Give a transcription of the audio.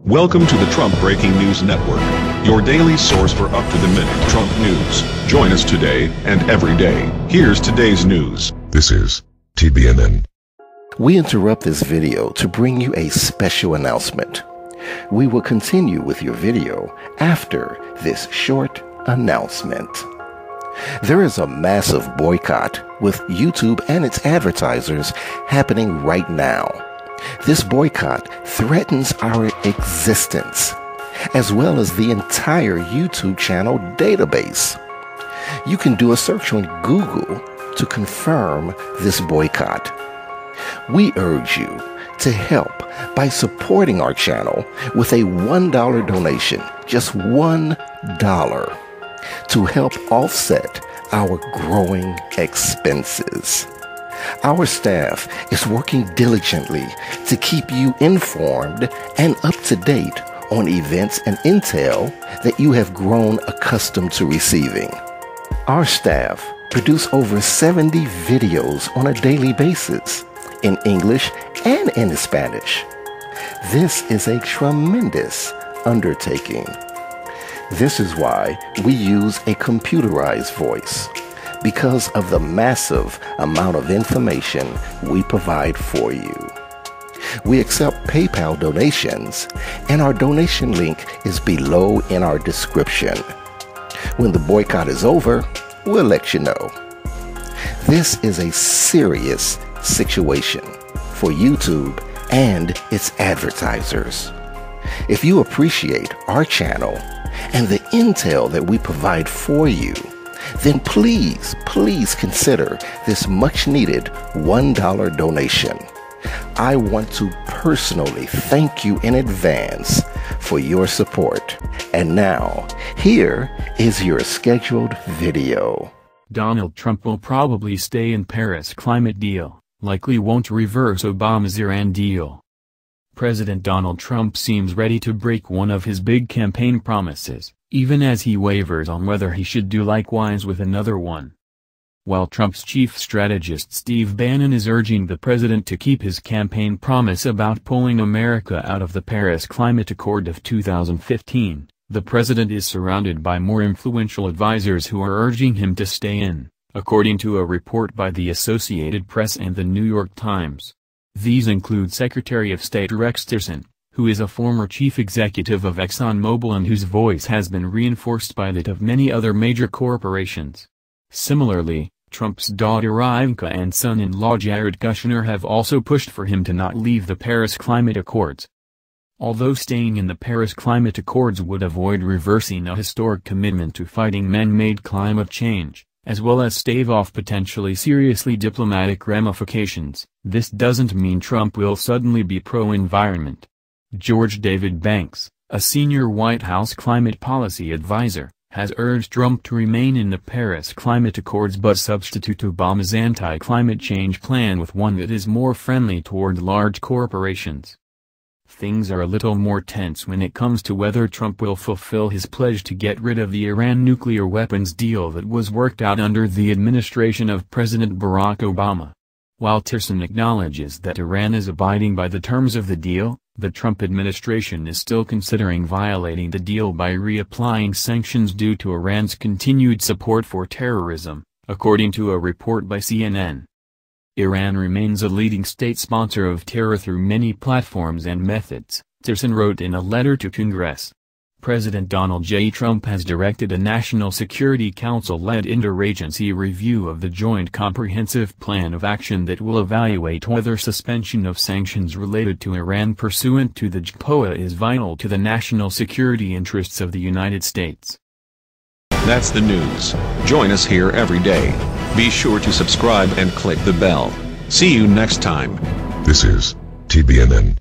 Welcome to the Trump Breaking News Network, your daily source for up-to-the-minute Trump news. Join us today and every day. Here's today's news. This is TBNN. We interrupt this video to bring you a special announcement. We will continue with your video after this short announcement. There is a massive boycott with YouTube and its advertisers happening right now. This boycott threatens our existence, as well as the entire YouTube channel database. You can do a search on Google to confirm this boycott. We urge you to help by supporting our channel with a $1 donation, just $1, to help offset our growing expenses. Our staff is working diligently to keep you informed and up to date on events and intel that you have grown accustomed to receiving. Our staff produce over 70 videos on a daily basis in English and in Spanish. This is a tremendous undertaking. This is why we use a computerized voice, because of the massive amount of information we provide for you. We accept PayPal donations, and our donation link is below in our description. When the boycott is over, we'll let you know. This is a serious situation for YouTube and its advertisers. If you appreciate our channel and the intel that we provide for you, then please consider this much needed $1 donation. I want to personally thank you in advance for your support. And now, here is your scheduled video. Donald Trump will probably stay in Paris climate deal, likely won't reverse Obama's Iran deal. President Donald Trump seems ready to break one of his big campaign promises, even as he wavers on whether he should do likewise with another one. While Trump's chief strategist Steve Bannon is urging the president to keep his campaign promise about pulling America out of the Paris Climate Accord of 2015, the president is surrounded by more influential advisers who are urging him to stay in, according to a report by the Associated Press and the New York Times. These include Secretary of State Rex Tillerson, who is a former chief executive of ExxonMobil and whose voice has been reinforced by that of many other major corporations. Similarly, Trump's daughter Ivanka and son-in-law Jared Kushner have also pushed for him to not leave the Paris Climate Accords. Although staying in the Paris Climate Accords would avoid reversing a historic commitment to fighting man-made climate change, as well as stave off potentially seriously diplomatic ramifications, this doesn't mean Trump will suddenly be pro-environment. George David Banks, a senior White House climate policy advisor, has urged Trump to remain in the Paris Climate Accords but substitute Obama's anti-climate change plan with one that is more friendly toward large corporations. Things are a little more tense when it comes to whether Trump will fulfill his pledge to get rid of the Iran nuclear weapons deal that was worked out under the administration of President Barack Obama. While Tillerson acknowledges that Iran is abiding by the terms of the deal, the Trump administration is still considering violating the deal by reapplying sanctions due to Iran's continued support for terrorism, according to a report by CNN. Iran remains a leading state sponsor of terror through many platforms and methods, Tillerson wrote in a letter to Congress. President Donald J. Trump has directed a National Security Council-led interagency review of the Joint Comprehensive Plan of Action that will evaluate whether suspension of sanctions related to Iran pursuant to the JCPOA is vital to the national security interests of the United States. That's the news. Join us here every day. Be sure to subscribe and click the bell. See you next time. This is TBNN.